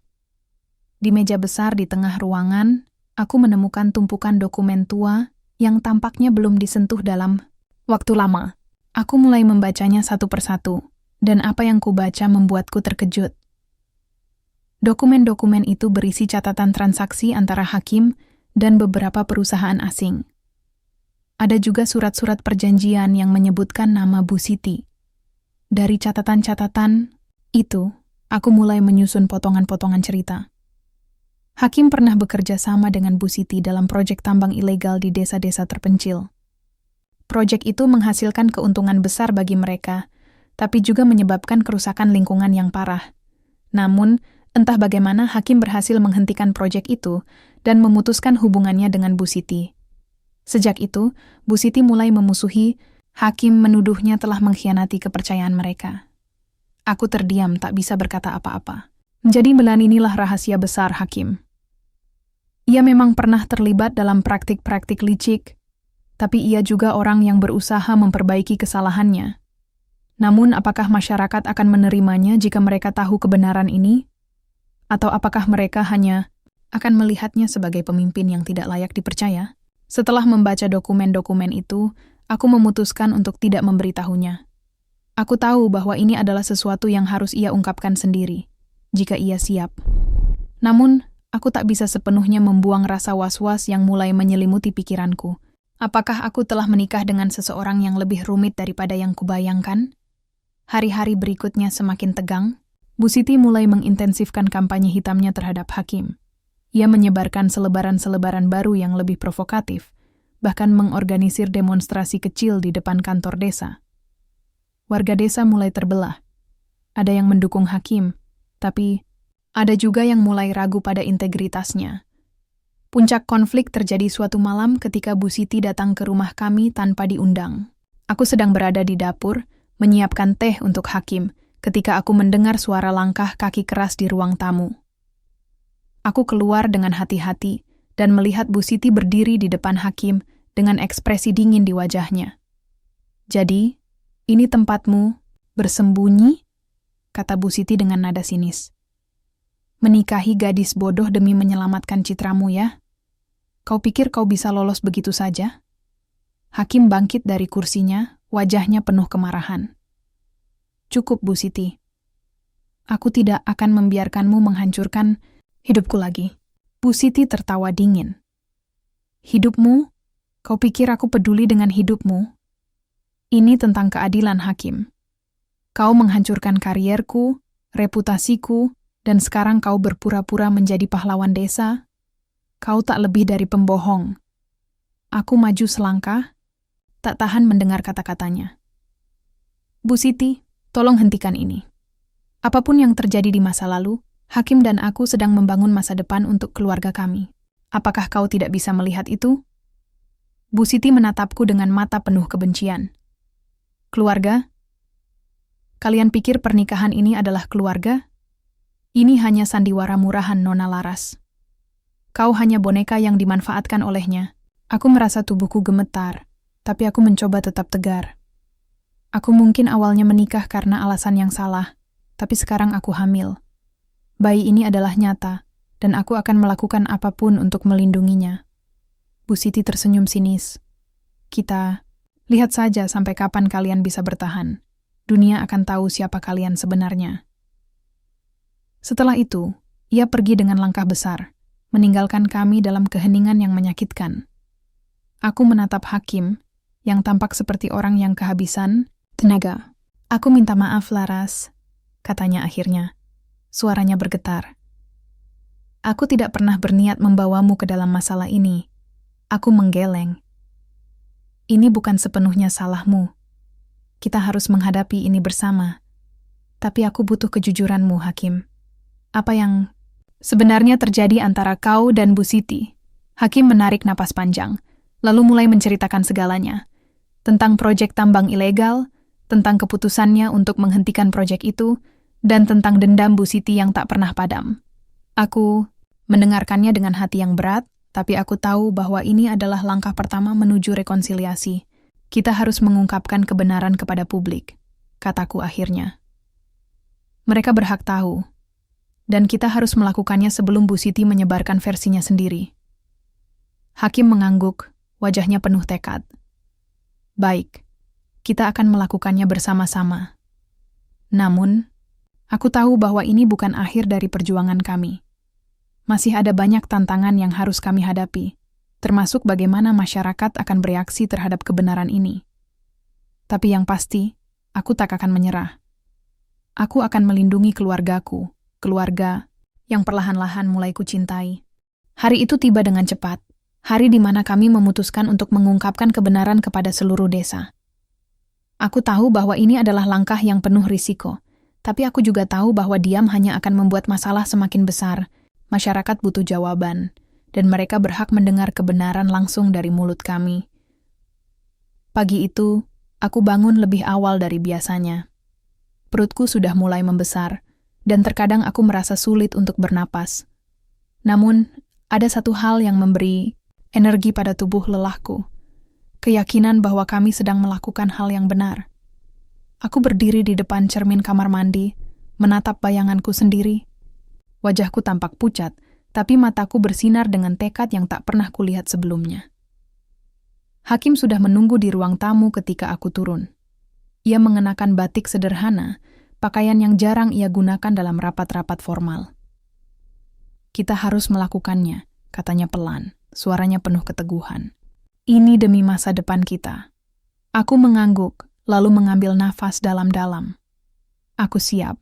Di meja besar di tengah ruangan, aku menemukan tumpukan dokumen tua yang tampaknya belum disentuh dalam waktu lama. Aku mulai membacanya satu persatu, dan apa yang kubaca membuatku terkejut. Dokumen-dokumen itu berisi catatan transaksi antara Hakim dan beberapa perusahaan asing. Ada juga surat-surat perjanjian yang menyebutkan nama Bu Siti. Dari catatan-catatan itu, aku mulai menyusun potongan-potongan cerita. Hakim pernah bekerja sama dengan Bu Siti dalam proyek tambang ilegal di desa-desa terpencil. Proyek itu menghasilkan keuntungan besar bagi mereka, tapi juga menyebabkan kerusakan lingkungan yang parah. Namun, entah bagaimana Hakim berhasil menghentikan proyek itu dan memutuskan hubungannya dengan Bu Siti. Sejak itu, Bu Siti mulai memusuhi. Hakim menuduhnya telah mengkhianati kepercayaan mereka. Aku terdiam, tak bisa berkata apa-apa. Jadi inilah rahasia besar Hakim. Ia memang pernah terlibat dalam praktik-praktik licik, tapi ia juga orang yang berusaha memperbaiki kesalahannya. Namun, apakah masyarakat akan menerimanya jika mereka tahu kebenaran ini? Atau apakah mereka hanya akan melihatnya sebagai pemimpin yang tidak layak dipercaya? Setelah membaca dokumen-dokumen itu, aku memutuskan untuk tidak memberitahunya. Aku tahu bahwa ini adalah sesuatu yang harus ia ungkapkan sendiri, jika ia siap. Namun, aku tak bisa sepenuhnya membuang rasa was-was yang mulai menyelimuti pikiranku. Apakah aku telah menikah dengan seseorang yang lebih rumit daripada yang kubayangkan? Hari-hari berikutnya semakin tegang. Bu Siti mulai mengintensifkan kampanye hitamnya terhadap Hakim. Ia menyebarkan selebaran-selebaran baru yang lebih provokatif, bahkan mengorganisir demonstrasi kecil di depan kantor desa. Warga desa mulai terbelah. Ada yang mendukung Hakim, tapi ada juga yang mulai ragu pada integritasnya. Puncak konflik terjadi suatu malam ketika Bu Siti datang ke rumah kami tanpa diundang. Aku sedang berada di dapur, menyiapkan teh untuk Hakim, ketika aku mendengar suara langkah kaki keras di ruang tamu. Aku keluar dengan hati-hati dan melihat Bu Siti berdiri di depan Hakim dengan ekspresi dingin di wajahnya. "Jadi, ini tempatmu bersembunyi?" kata Bu Siti dengan nada sinis. "Menikahi gadis bodoh demi menyelamatkan citramu ya? Kau pikir kau bisa lolos begitu saja?" Hakim bangkit dari kursinya, wajahnya penuh kemarahan. "Cukup, Bu Siti. Aku tidak akan membiarkanmu menghancurkan hidupku lagi." Bu Siti tertawa dingin. "Hidupmu? Kau pikir aku peduli dengan hidupmu? Ini tentang keadilan, Hakim. Kau menghancurkan karierku, reputasiku, dan sekarang kau berpura-pura menjadi pahlawan desa? Kau tak lebih dari pembohong." Aku maju selangkah, tak tahan mendengar kata-katanya. "Bu Siti, tolong hentikan ini. Apapun yang terjadi di masa lalu, Hakim dan aku sedang membangun masa depan untuk keluarga kami. Apakah kau tidak bisa melihat itu?" Bu Siti menatapku dengan mata penuh kebencian. "Keluarga? Kalian pikir pernikahan ini adalah keluarga? Ini hanya sandiwara murahan Nona Laras. Kau hanya boneka yang dimanfaatkan olehnya." Aku merasa tubuhku gemetar, tapi aku mencoba tetap tegar. Aku mungkin awalnya menikah karena alasan yang salah, tapi sekarang aku hamil. Bayi ini adalah nyata, dan aku akan melakukan apapun untuk melindunginya. Bu Siti tersenyum sinis. Kita, lihat saja sampai kapan kalian bisa bertahan. Dunia akan tahu siapa kalian sebenarnya. Setelah itu, ia pergi dengan langkah besar, meninggalkan kami dalam keheningan yang menyakitkan. Aku menatap Hakim, yang tampak seperti orang yang kehabisan tenaga. Aku minta maaf, Laras, katanya akhirnya. Suaranya bergetar. Aku tidak pernah berniat membawamu ke dalam masalah ini. Aku menggeleng. Ini bukan sepenuhnya salahmu. Kita harus menghadapi ini bersama. Tapi aku butuh kejujuranmu, Hakim. Apa yang sebenarnya terjadi antara kau dan Bu Siti? Hakim menarik napas panjang, lalu mulai menceritakan segalanya. Tentang proyek tambang ilegal, tentang keputusannya untuk menghentikan proyek itu, dan tentang dendam Bu Siti yang tak pernah padam. Aku mendengarkannya dengan hati yang berat, tapi aku tahu bahwa ini adalah langkah pertama menuju rekonsiliasi. Kita harus mengungkapkan kebenaran kepada publik, kataku akhirnya. Mereka berhak tahu, dan kita harus melakukannya sebelum Bu Siti menyebarkan versinya sendiri. Hakim mengangguk, wajahnya penuh tekad. Baik, kita akan melakukannya bersama-sama. Namun, aku tahu bahwa ini bukan akhir dari perjuangan kami. Masih ada banyak tantangan yang harus kami hadapi, termasuk bagaimana masyarakat akan bereaksi terhadap kebenaran ini. Tapi yang pasti, aku tak akan menyerah. Aku akan melindungi keluargaku, keluarga yang perlahan-lahan mulai kucintai. Hari itu tiba dengan cepat, hari di mana kami memutuskan untuk mengungkapkan kebenaran kepada seluruh desa. Aku tahu bahwa ini adalah langkah yang penuh risiko, tapi aku juga tahu bahwa diam hanya akan membuat masalah semakin besar. Masyarakat butuh jawaban, dan mereka berhak mendengar kebenaran langsung dari mulut kami. Pagi itu, aku bangun lebih awal dari biasanya. Perutku sudah mulai membesar, dan terkadang aku merasa sulit untuk bernapas. Namun, ada satu hal yang memberi energi pada tubuh lelahku. Keyakinan bahwa kami sedang melakukan hal yang benar. Aku berdiri di depan cermin kamar mandi, menatap bayanganku sendiri. Wajahku tampak pucat, tapi mataku bersinar dengan tekad yang tak pernah kulihat sebelumnya. Hakim sudah menunggu di ruang tamu ketika aku turun. Ia mengenakan batik sederhana, pakaian yang jarang ia gunakan dalam rapat-rapat formal. Kita harus melakukannya, katanya pelan, suaranya penuh keteguhan. Ini demi masa depan kita. Aku mengangguk, lalu mengambil nafas dalam-dalam. Aku siap.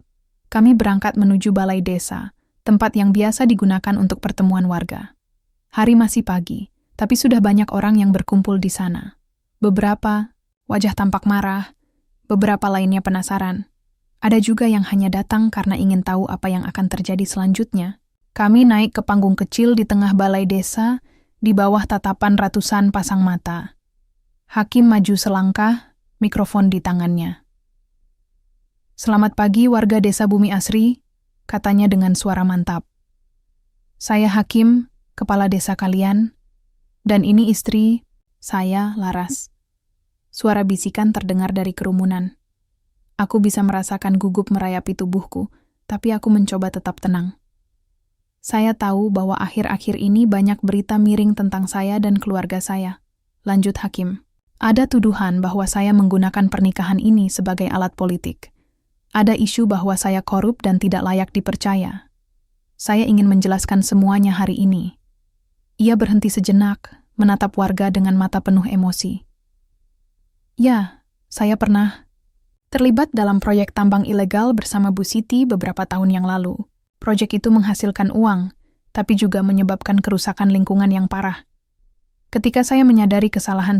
Kami berangkat menuju balai desa, tempat yang biasa digunakan untuk pertemuan warga. Hari masih pagi, tapi sudah banyak orang yang berkumpul di sana. Beberapa wajah tampak marah, beberapa lainnya penasaran. Ada juga yang hanya datang karena ingin tahu apa yang akan terjadi selanjutnya. Kami naik ke panggung kecil di tengah balai desa, di bawah tatapan ratusan pasang mata. Hakim maju selangkah, mikrofon di tangannya. Selamat pagi warga desa Bumi Asri, katanya dengan suara mantap. Saya Hakim, kepala desa kalian, dan ini istri, saya Laras. Suara bisikan terdengar dari kerumunan. Aku bisa merasakan gugup merayapi tubuhku, tapi aku mencoba tetap tenang. Saya tahu bahwa akhir-akhir ini banyak berita miring tentang saya dan keluarga saya. Lanjut Hakim. Ada tuduhan bahwa saya menggunakan pernikahan ini sebagai alat politik. Ada isu bahwa saya korup dan tidak layak dipercaya. Saya ingin menjelaskan semuanya hari ini. Ia berhenti sejenak, menatap warga dengan mata penuh emosi. Ya, saya pernah terlibat dalam proyek tambang ilegal bersama Bu Siti beberapa tahun yang lalu. Proyek itu menghasilkan uang, tapi juga menyebabkan kerusakan lingkungan yang parah. Ketika saya menyadari kesalahan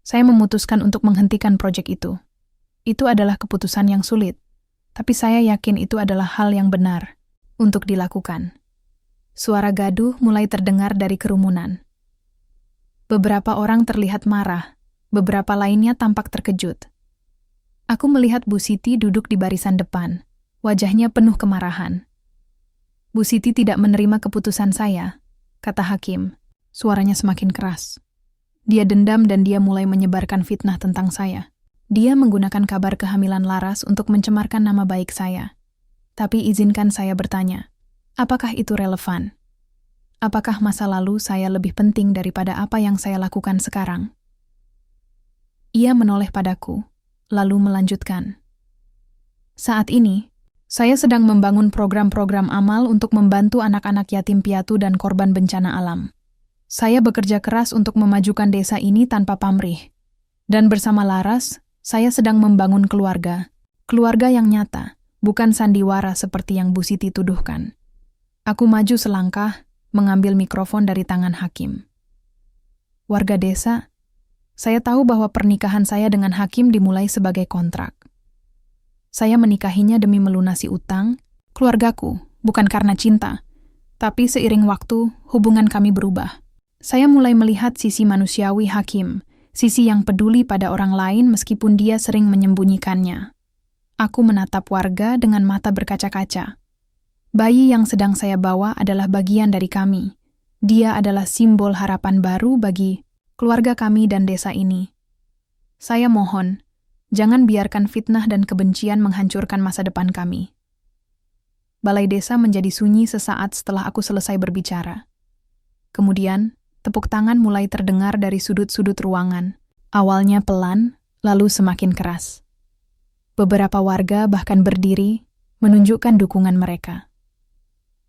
saya memutuskan untuk menghentikan proyek itu. Itu adalah keputusan yang sulit, tapi saya yakin itu adalah hal yang benar untuk dilakukan. Suara gaduh mulai terdengar dari kerumunan. Beberapa orang terlihat marah, beberapa lainnya tampak terkejut. Aku melihat Bu Siti duduk di barisan depan, wajahnya penuh kemarahan. Bu Siti tidak menerima keputusan saya, kata Hakim, suaranya semakin keras. Dia dendam dan dia mulai menyebarkan fitnah tentang saya. Dia menggunakan kabar kehamilan Laras untuk mencemarkan nama baik saya. Tapi izinkan saya bertanya, Apakah itu relevan? Apakah masa lalu saya lebih penting daripada apa yang saya lakukan sekarang? Ia menoleh padaku, lalu melanjutkan. Saat ini, saya sedang membangun program-program amal untuk membantu anak-anak yatim piatu dan korban bencana alam. Saya bekerja keras untuk memajukan desa ini tanpa pamrih. Dan bersama Laras, saya sedang membangun keluarga. Keluarga yang nyata, bukan sandiwara seperti yang Bu Siti tuduhkan. Aku maju selangkah, mengambil mikrofon dari tangan Hakim. Warga desa, saya tahu bahwa pernikahan saya dengan Hakim dimulai sebagai kontrak. Saya menikahinya demi melunasi utang, keluargaku, bukan karena cinta. Tapi seiring waktu, hubungan kami berubah. Saya mulai melihat sisi manusiawi Hakim, sisi yang peduli pada orang lain meskipun dia sering menyembunyikannya. Aku menatap warga dengan mata berkaca-kaca. Bayi yang sedang saya bawa adalah bagian dari kami. Dia adalah simbol harapan baru bagi keluarga kami dan desa ini. Saya mohon, jangan biarkan fitnah dan kebencian menghancurkan masa depan kami. Balai desa menjadi sunyi sesaat setelah aku selesai berbicara. Kemudian, tepuk tangan mulai terdengar dari sudut-sudut ruangan. Awalnya pelan, lalu semakin keras. Beberapa warga bahkan berdiri, menunjukkan dukungan mereka.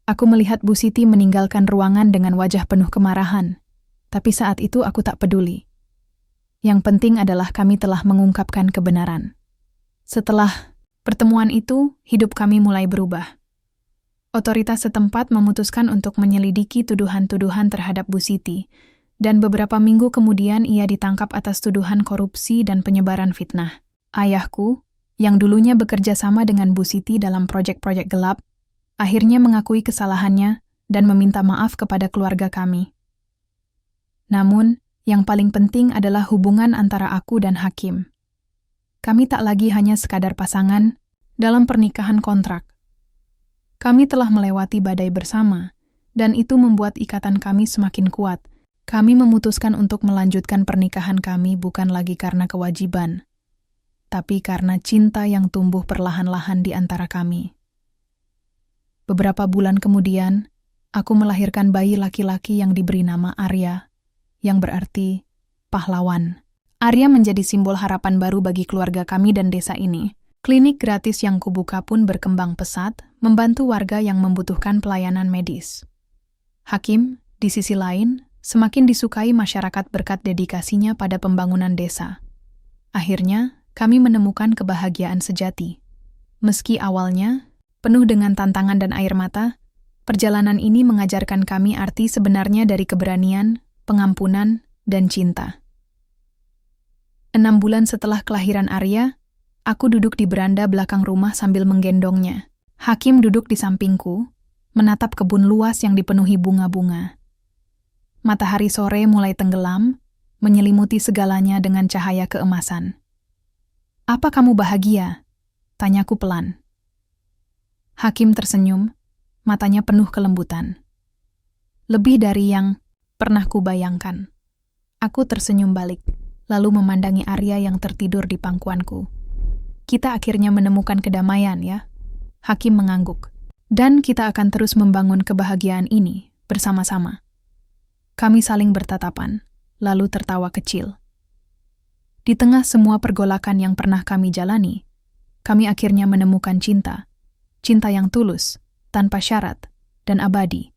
Aku melihat Bu Siti meninggalkan ruangan dengan wajah penuh kemarahan, tapi saat itu aku tak peduli. Yang penting adalah kami telah mengungkapkan kebenaran. Setelah pertemuan itu, hidup kami mulai berubah. Otoritas setempat memutuskan untuk menyelidiki tuduhan-tuduhan terhadap Bu Siti, dan beberapa minggu kemudian ia ditangkap atas tuduhan korupsi dan penyebaran fitnah. Ayahku, yang dulunya bekerja sama dengan Bu Siti dalam proyek-proyek gelap, akhirnya mengakui kesalahannya dan meminta maaf kepada keluarga kami. Namun, yang paling penting adalah hubungan antara aku dan Hakim. Kami tak lagi hanya sekadar pasangan dalam pernikahan kontrak. Kami telah melewati badai bersama, dan itu membuat ikatan kami semakin kuat. Kami memutuskan untuk melanjutkan pernikahan kami bukan lagi karena kewajiban, tapi karena cinta yang tumbuh perlahan-lahan di antara kami. Beberapa bulan kemudian, aku melahirkan bayi laki-laki yang diberi nama Arya, yang berarti pahlawan. Arya menjadi simbol harapan baru bagi keluarga kami dan desa ini. Klinik gratis yang kubuka pun berkembang pesat, membantu warga yang membutuhkan pelayanan medis. Hakim, di sisi lain, semakin disukai masyarakat berkat dedikasinya pada pembangunan desa. Akhirnya, kami menemukan kebahagiaan sejati. Meski awalnya penuh dengan tantangan dan air mata, perjalanan ini mengajarkan kami arti sebenarnya dari keberanian, pengampunan, dan cinta. 6 bulan setelah kelahiran Arya, aku duduk di beranda belakang rumah sambil menggendongnya. Hakim duduk di sampingku, menatap kebun luas yang dipenuhi bunga-bunga. Matahari sore mulai tenggelam, menyelimuti segalanya dengan cahaya keemasan. "Apa kamu bahagia?" tanyaku pelan. Hakim tersenyum, matanya penuh kelembutan. "Lebih dari yang pernah kubayangkan." Aku tersenyum balik, lalu memandangi Arya yang tertidur di pangkuanku. "Kita akhirnya menemukan kedamaian, ya?" Hakim mengangguk. "Dan kita akan terus membangun kebahagiaan ini bersama-sama." Kami saling bertatapan, lalu tertawa kecil. Di tengah semua pergolakan yang pernah kami jalani, kami akhirnya menemukan cinta. Cinta yang tulus, tanpa syarat, dan abadi.